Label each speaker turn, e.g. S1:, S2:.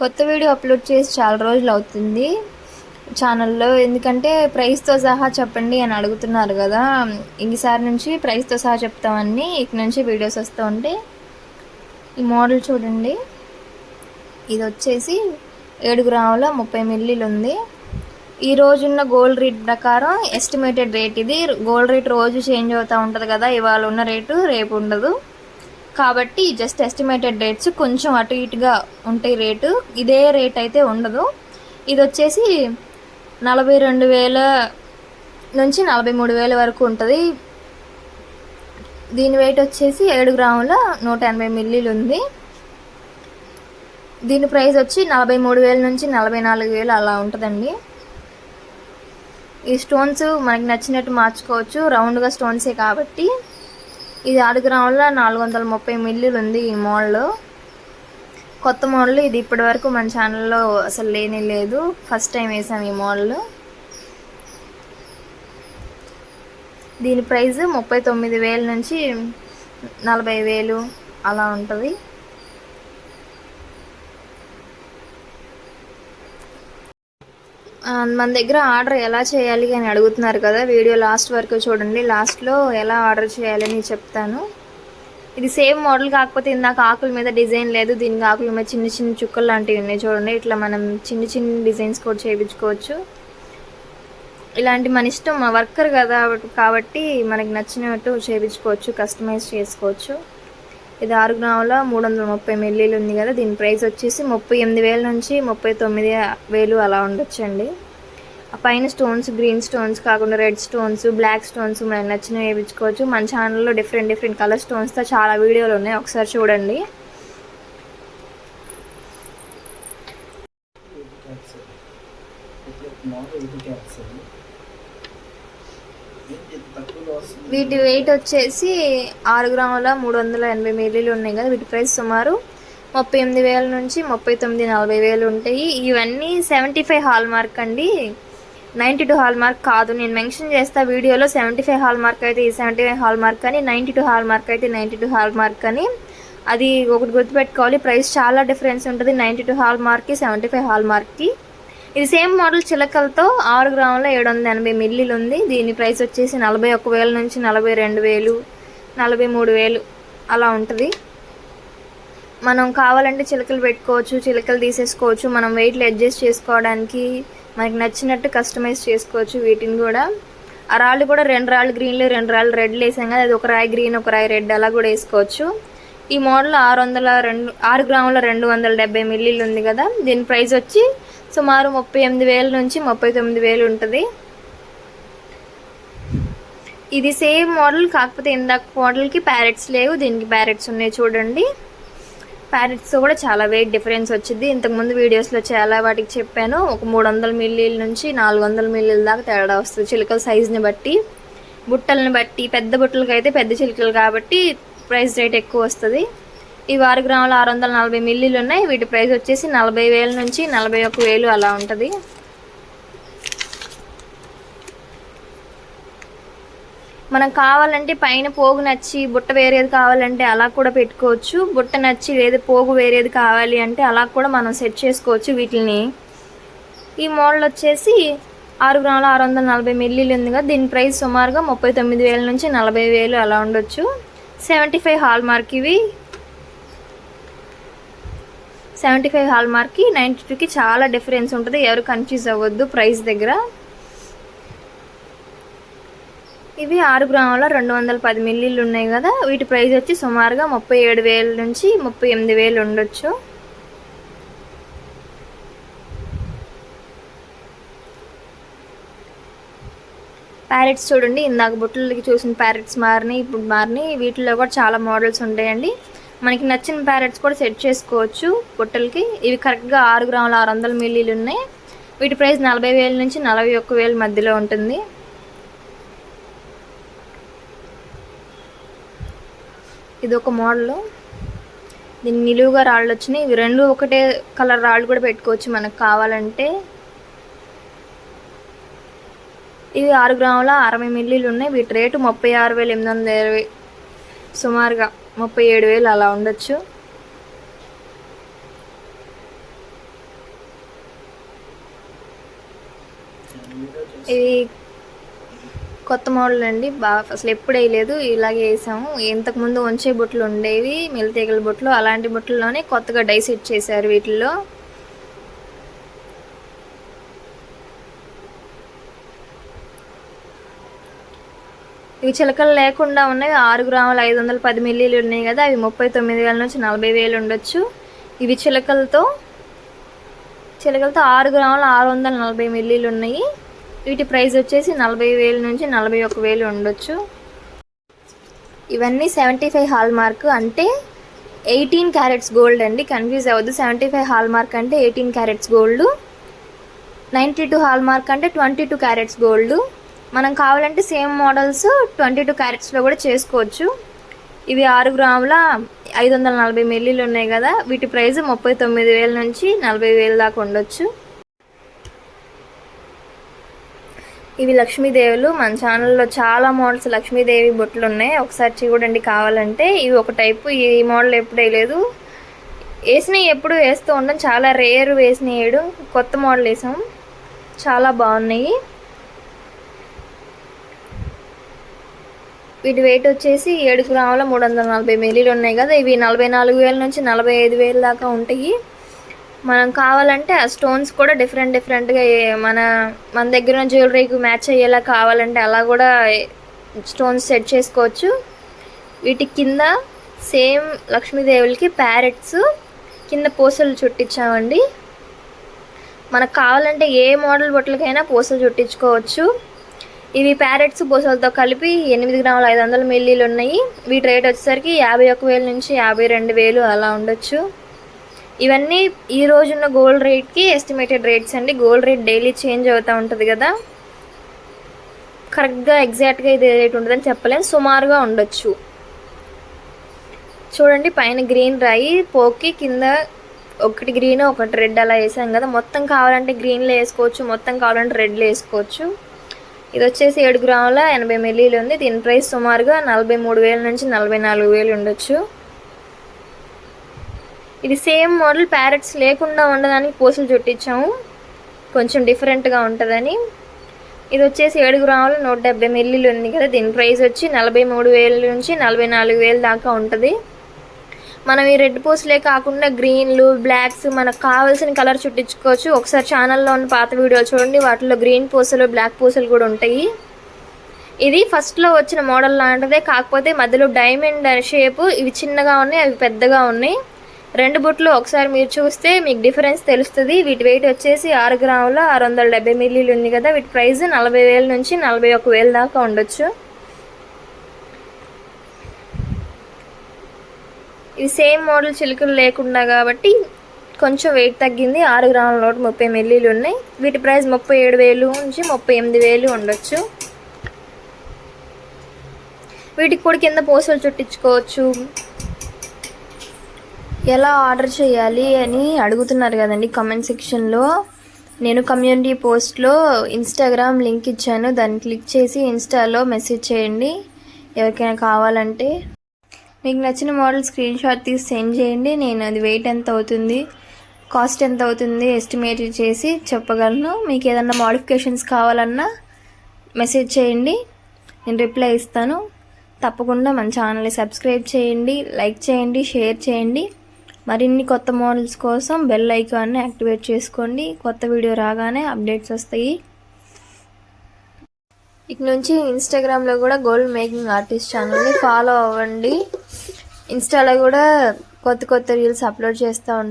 S1: కొత్త video upload చేసి చాలా రోజులు అవుతుంది ఛానల్లో. ఎందుకంటే ప్రైస్తో సహా చెప్పండి అని అడుగుతున్నారు కదా. ఈసారి నుంచి ప్రైస్తో సహా చెప్తామని ఇక నుంచి వీడియోస్ వస్తూ ఉంటే. ఈ మోడల్ చూడండి, ఇది వచ్చేసి 7 గ్రాముల 30 మిల్లీలు ఉంది. ఈ రోజున్న గోల్డ్ రేట్ ప్రకారం ఎస్టిమేటెడ్ రేట్ ఇది. గోల్డ్ రేట్ రోజు చేంజ్ అవుతూ ఉంటుంది కదా, ఇవాళ ఉన్న రేటు రేపు ఉండదు కాబట్టి జస్ట్ ఎస్టిమేటెడ్ రేట్స్ కొంచెం అటు ఇటుగా ఉంటాయి. రేటు ఇదే రేట్ అయితే ఉండదు. ఇది వచ్చేసి 42,000 నుంచి 43,000 వరకు ఉంటుంది. దీని వెయిట్ వచ్చేసి 7 గ్రాముల 180 మిల్లీలు ఉంది. దీని ప్రైస్ వచ్చి 43,000 నుంచి 44,000 అలా ఉంటుందండి. ఈ స్టోన్స్ మనకి నచ్చినట్టు మార్చుకోవచ్చు, రౌండ్గా స్టోన్సే కాబట్టి. ఇది 6 గ్రాముల 430 మిల్లీలు ఉంది. ఈ మోడల్ కొత్త మోడల్ ఇది. ఇప్పటి వరకు మన ఛానల్లో అసలు లేనే లేదు, ఫస్ట్ టైం వేసాం ఈ మోడల్. దీని ప్రైస్ 39,000 నుంచి 40,000 అలా ఉంటుంది. మన దగ్గర ఆర్డర్ ఎలా చేయాలి అని అడుగుతున్నారు కదా, వీడియో లాస్ట్ వరకు చూడండి. లాస్ట్లో ఎలా ఆర్డర్ చేయాలని చెప్తాను. ఇది సేమ్ మోడల్, కాకపోతే ఇందాక ఆకుల మీద డిజైన్ లేదు, దీనికి ఆకుల మీద చిన్న చిన్న చుక్కలు లాంటివి ఉన్నాయి చూడండి. ఇట్లా మనం చిన్న చిన్న డిజైన్స్ కూడా చేయించుకోవచ్చు. ఇలాంటి మన ఇష్టం, మా వర్కర్ కదా కాబట్టి మనకి నచ్చినట్టు చేయించుకోవచ్చు, కస్టమైజ్ చేసుకోవచ్చు. ఇది 6 గ్రాముల 330 మిల్లీలు ఉంది కదా. దీని ప్రైస్ వచ్చేసి 38,000 నుంచి 39,000 అలా ఉండొచ్చండి. ఆ పైన స్టోన్స్ గ్రీన్ స్టోన్స్ కాకుండా రెడ్ స్టోన్స్, బ్లాక్ స్టోన్స్ మనకు నచ్చినవి వేయించుకోవచ్చు. మన ఛానల్లో డిఫరెంట్ కలర్ స్టోన్స్తో చాలా వీడియోలు ఉన్నాయి, ఒకసారి చూడండి. వీటి వెయిట్ వచ్చేసి 6 గ్రాముల 380 మిల్లీలు ఉన్నాయి కదా. వీటి ప్రైస్ సుమారు 38,000 నుంచి 39,000-40,000 ఉంటాయి. ఇవన్నీ 75 హాల్ మార్క్ అండి, 92 హాల్ మార్క్ కాదు. నేను మెన్షన్ చేస్తా వీడియోలో 75 హాల్ మార్క్ అయితే ఈ 75 హాల్ మార్క్ అని, 92 హాల్ మార్క్ అయితే 92 హాల్ మార్క్ అని. అది ఒకటి గుర్తుపెట్టుకోవాలి, ప్రైస్ చాలా డిఫరెన్స్ ఉంటుంది 92 హాల్ మార్క్కి 75 హాల్ మార్క్కి. ఇది సేమ్ మోడల్ చిలకలతో 6 గ్రాముల 780 మిల్లీలు ఉంది. దీని ప్రైస్ వచ్చేసి 41,000 నుంచి 42,000, 43,000 అలా ఉంటుంది. మనం కావాలంటే చిలకలు పెట్టుకోవచ్చు, చిలకలు తీసేసుకోవచ్చు. మనం వెయిట్లు అడ్జస్ట్ చేసుకోవడానికి మనకి నచ్చినట్టు కస్టమైజ్ చేసుకోవచ్చు వీటిని కూడా. ఆ రాళ్ళు కూడా 2 రాళ్ళు గ్రీన్లు 2 రాళ్ళు రెడ్లు వేసాం కదా, అది ఒక రాయి గ్రీన్ ఒక రాయి రెడ్ అలా కూడా వేసుకోవచ్చు. ఈ మోడల్ 6 గ్రాముల 270 మిల్లీలు ఉంది కదా. దీని ప్రైస్ వచ్చి సుమారు 38,000 నుంచి 39,000 ఉంటుంది. ఇది సేమ్ మోడల్, కాకపోతే ఇందాక మోడల్కి ప్యారెట్స్ లేవు, దీనికి ప్యారెట్స్ ఉన్నాయి చూడండి. ప్యారెట్స్ కూడా చాలా వెయిట్ డిఫరెన్స్ వచ్చింది. ఇంతకుముందు వీడియోస్లో చాలా వాటికి చెప్పాను, ఒక 300 మిల్లీల నుంచి 400 మిల్లీల దాకా తేడా వస్తుంది చిలుకల సైజుని బట్టి, బుట్టలను బట్టి. పెద్ద బుట్టలకి అయితే పెద్ద చిలుకలు కాబట్టి ప్రైస్ రేట్ ఎక్కువ వస్తుంది. ఇవి 6 గ్రాముల 640 మిల్లీలు ఉన్నాయి. వీటి ప్రైస్ వచ్చేసి 40,000 నుంచి 41,000 అలా ఉంటుంది. మనం కావాలంటే పైన పోగు నచ్చి బుట్ట వేరేది కావాలంటే అలా కూడా పెట్టుకోవచ్చు, బుట్ట నచ్చి లేదా పోగు వేరేది కావాలి అంటే అలా కూడా మనం సెట్ చేసుకోవచ్చు వీటిని. ఈ మోడల్ వచ్చేసి 6 గ్రాముల 640 మిల్లీలు ఉంది కదా. దీని ప్రైస్ సుమారుగా 39,000 నుంచి 40,000 అలా ఉండొచ్చు. 75 హాల్ మార్క్ ఇవి. 75 హాల్ మార్క్కి 92కి చాలా డిఫరెన్స్ ఉంటుంది, ఎవరు కన్ఫ్యూజ్ అవ్వద్దు ప్రైస్ దగ్గర. ఇవి 6 గ్రాముల 210 మిల్లీలు ఉన్నాయి కదా. వీటి ప్రైస్ వచ్చి సుమారుగా 37,000 నుంచి 38,000 ఉండొచ్చు. ప్యారెట్స్ చూడండి, ఇందాక బుట్టలకి చూసిన ప్యారెట్స్ మారినాయి, ఇప్పుడు మారినాయి. వీటిలో కూడా చాలా మోడల్స్ ఉంటాయండి. మనకి నచ్చిన ప్యారెట్స్ కూడా సెట్ చేసుకోవచ్చు బుట్టలకి. ఇవి కరెక్ట్గా 6 గ్రాముల 600 మిల్లీలు ఉన్నాయి. వీటి ప్రైస్ 40,000 నుంచి 41,000 మధ్యలో ఉంటుంది. ఇది ఒక మోడల్, దీన్ని నిలువుగా రాళ్ళు వచ్చినాయి. ఇవి 2 ఒకటే కలర్ రాళ్ళు కూడా పెట్టుకోవచ్చు మనకు కావాలంటే. ఇవి 6 గ్రాముల 60 మిల్లీలు ఉన్నాయి. వీటి రేటు 36,820, సుమారుగా 37,000 అలా ఉండొచ్చు. ఇది కొత్త మోడల్ అండి. బాగా అసలు ఎప్పుడు వేయలేదు, ఇలాగే వేసాము. ఇంతకుముందు వంచే బొట్లు ఉండేవి, మెలితీగల బొట్లు, అలాంటి బొట్లలోనే కొత్తగా డై సెట్ చేశారు వీటిల్లో. ఇవి చిలకలు లేకుండా ఉన్నాయి. 6 గ్రాముల 510 మిల్లీలు ఉన్నాయి కదా, అవి 39,000 నుంచి 40,000 ఉండొచ్చు. ఇవి చిలకలతో 6 గ్రాముల 640 మిల్లీలు ఉన్నాయి. వీటి ప్రైస్ వచ్చేసి 40,000 నుంచి 41,000 ఉండొచ్చు. ఇవన్నీ 75 హాల్ మార్క్, అంటే 18 క్యారెట్స్ గోల్డ్ అండి, కన్ఫ్యూజ్ అవ్వద్దు. 75 హాల్ మార్క్ అంటే 18 క్యారెట్స్ గోల్డ్, 92 హాల్ మార్క్ అంటే 22 క్యారెట్స్ గోల్డ్. మనం కావాలంటే సేమ్ మోడల్స్ 22 క్యారెట్స్లో కూడా చేసుకోవచ్చు. ఇవి 6 గ్రాముల 540 మిల్లీలు ఉన్నాయి కదా, వీటి ప్రైస్ 39,000 నుంచి 40,000 దాకా ఉండొచ్చు. ఇవి లక్ష్మీదేవులు. మన ఛానల్లో చాలా మోడల్స్ లక్ష్మీదేవి బొట్లు ఉన్నాయి, ఒకసారి చూడండి కావాలంటే. ఇవి ఒక టైపు, ఈ మోడల్ ఎప్పుడు వేయలేదు, వేసినవి ఎప్పుడు వేస్తూ ఉంటాం, చాలా రేర్ వేసిన వేయడం. కొత్త మోడల్ వేసాం, చాలా బాగున్నాయి. వీటి వెయిట్ వచ్చేసి 7 గ్రాముల 340 మిల్లీలు ఉన్నాయి కదా, ఇవి 44,000 నుంచి 45,000 దాకా ఉంటాయి. మనం కావాలంటే ఆ స్టోన్స్ కూడా డిఫరెంట్గా మన దగ్గర ఉన్న జ్యువెలరీకి మ్యాచ్ అయ్యేలా కావాలంటే అలా కూడా స్టోన్స్ సెట్ చేసుకోవచ్చు. వీటి కింద సేమ్ లక్ష్మీదేవులకి ప్యారెట్స్ కింద పూసలు చుట్టించామండి. మనకు కావాలంటే ఏ మోడల్ బొట్లకైనా పూసలు చుట్టించుకోవచ్చు. ఇవి ప్యారెట్స్ పూసలతో కలిపి 8 గ్రాముల 500 మిల్లీలు ఉన్నాయి. వీటి రేట్ వచ్చేసరికి 51,000 నుంచి 52,000 అలా ఉండొచ్చు. ఇవన్నీ ఈ రోజున్న గోల్డ్ రేట్కి ఎస్టిమేటెడ్ రేట్స్ అండి. గోల్డ్ రేట్ డైలీ చేంజ్ అవుతూ ఉంటుంది కదా, కరెక్ట్గా ఎగ్జాక్ట్గా ఇది రేట్ ఉంటుందని చెప్పలేము, సుమారుగా ఉండొచ్చు. చూడండి, పైన గ్రీన్ రాయి పోకి, కింద ఒకటి గ్రీన్ ఒకటి రెడ్ అలా వేసాం కదా. మొత్తం కావాలంటే గ్రీన్లో వేసుకోవచ్చు, మొత్తం కావాలంటే రెడ్లో వేసుకోవచ్చు. ఇది వచ్చేసి 7 గ్రాముల 80 మిల్లీలు ఉంది. దీని ప్రైస్ సుమారుగా 43,000 నుంచి 44,000 ఉండొచ్చు. ఇది సేమ్ మోడల్, ప్యారెట్స్ లేకుండా ఉండడానికి పూసలు చుట్టించాము, కొంచెం డిఫరెంట్గా ఉంటుందని. ఇది వచ్చేసి 7 గ్రాముల 170 మిల్లీలు ఉంది కదా, దీని ప్రైస్ వచ్చి 43,000 నుంచి 44,000 దాకా ఉంటుంది. మనం ఈ రెడ్ పూసలే కాకుండా గ్రీన్లు, బ్లాక్స్ మనకు కావాల్సిన కలర్ చుట్టించుకోవచ్చు. ఒకసారి ఛానల్లో ఉన్న పాత వీడియోలు చూడండి, వాటిలో గ్రీన్ పూసలు, బ్లాక్ పూసలు కూడా ఉంటాయి. ఇది ఫస్ట్లో వచ్చిన మోడల్ లాంటిదే, కాకపోతే మధ్యలో డైమండ్ షేపు. ఇవి చిన్నగా ఉన్నాయి, అవి పెద్దగా ఉన్నాయి. రెండు బొట్లు ఒకసారి మీరు చూస్తే మీకు డిఫరెన్స్ తెలుస్తుంది. వీటి వెయిట్ వచ్చేసి 6 గ్రాముల 670 మిల్లీలు ఉంది కదా, వీటి ప్రైస్ 40,000 నుంచి 41,000 దాకా ఉండొచ్చు. ఇది సేమ్ మోడల్ చిలుకలు లేకుండా కాబట్టి కొంచెం వెయిట్ తగ్గింది. 6 గ్రాముల 130 మిల్లీలు ఉన్నాయి. వీటి ప్రైస్ 37,000 నుంచి 38,000 ఉండొచ్చు. వీటికి కూడా కింద పూసలు చుట్టించుకోవచ్చు. ఎలా ఆర్డర్ చేయాలి అని అడుగుతున్నారు కదండి కామెంట్ సెక్షన్లో. నేను కమ్యూనిటీ పోస్ట్లో ఇన్స్టాగ్రామ్ లింక్ ఇచ్చాను, దాన్ని క్లిక్ చేసి ఇన్స్టాలో మెసేజ్ చేయండి ఎవరికైనా కావాలంటే. మీకు నచ్చిన మోడల్ స్క్రీన్ షాట్ తీసి సెండ్ చేయండి. నేను అది వెయిట్ ఎంత అవుతుంది, కాస్ట్ ఎంత అవుతుంది ఎస్టిమేట్ చేసి చెప్పగలను. మీకు ఏదన్నా మోడిఫికేషన్స్ కావాలన్నా మెసేజ్ చేయండి, నేను రిప్లై ఇస్తాను. తప్పకుండా మన ఛానల్ని సబ్స్క్రైబ్ చేయండి, లైక్ చేయండి, షేర్ చేయండి. మరిన్ని కొత్త మోడల్స్ కోసం బెల్ ఐకాన్ని యాక్టివేట్ చేసుకోండి. కొత్త వీడియో రాగానే అప్డేట్స్ వస్తాయి. ఇక నుంచి ఇన్స్టాగ్రామ్లో కూడా గోల్డ్ మేకింగ్ ఆర్టిస్ట్ ఛానల్ని ఫాలో అవ్వండి. ఇన్స్టాలో కూడా కొత్త రీల్స్ అప్లోడ్ చేస్తూ ఉంటాను.